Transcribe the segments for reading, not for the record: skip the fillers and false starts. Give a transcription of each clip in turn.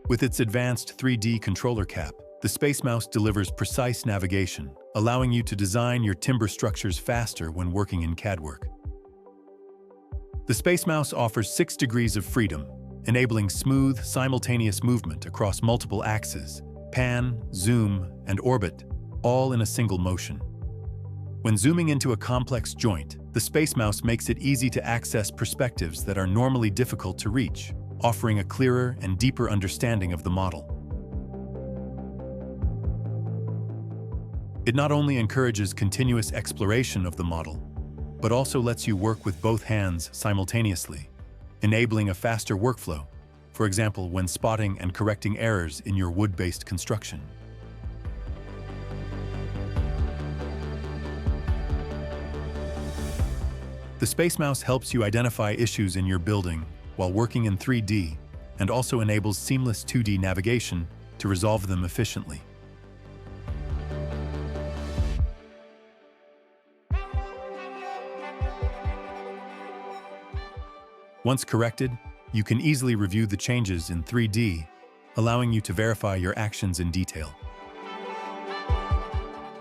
With its advanced 3D controller cap, the SpaceMouse delivers precise navigation, allowing you to design your timber structures faster when working in Cadwork. The SpaceMouse offers 6 degrees of freedom, enabling smooth, simultaneous movement across multiple axes, pan, zoom, and orbit, all in a single motion. When zooming into a complex joint, the SpaceMouse makes it easy to access perspectives that are normally difficult to reach, offering a clearer and deeper understanding of the model. It not only encourages continuous exploration of the model, but also lets you work with both hands simultaneously, enabling a faster workflow, for example, when spotting and correcting errors in your wood-based construction. The SpaceMouse helps you identify issues in your building while working in 3D and also enables seamless 2D navigation to resolve them efficiently. Once corrected, you can easily review the changes in 3D, allowing you to verify your actions in detail.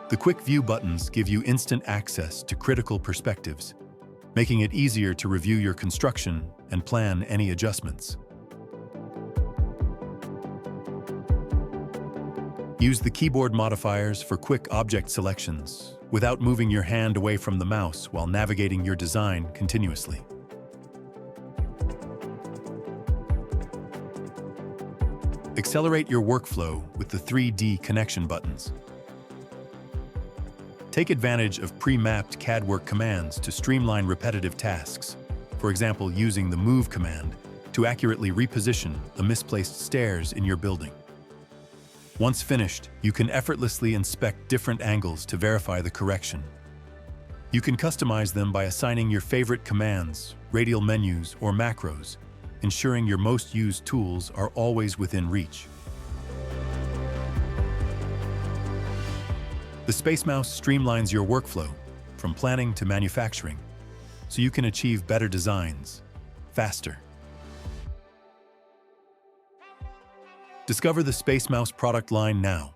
The Quick View buttons give you instant access to critical perspectives, making it easier to review your construction and plan any adjustments. Use the keyboard modifiers for quick object selections without moving your hand away from the mouse while navigating your design continuously. Accelerate your workflow with the 3Dconnexion buttons. Take advantage of pre-mapped Cadwork commands to streamline repetitive tasks, for example, using the Move command to accurately reposition the misplaced stairs in your building. Once finished, you can effortlessly inspect different angles to verify the correction. You can customize them by assigning your favorite commands, radial menus, or macros, ensuring your most used tools are always within reach. The SpaceMouse streamlines your workflow from planning to manufacturing, so you can achieve better designs faster. Discover the SpaceMouse product line now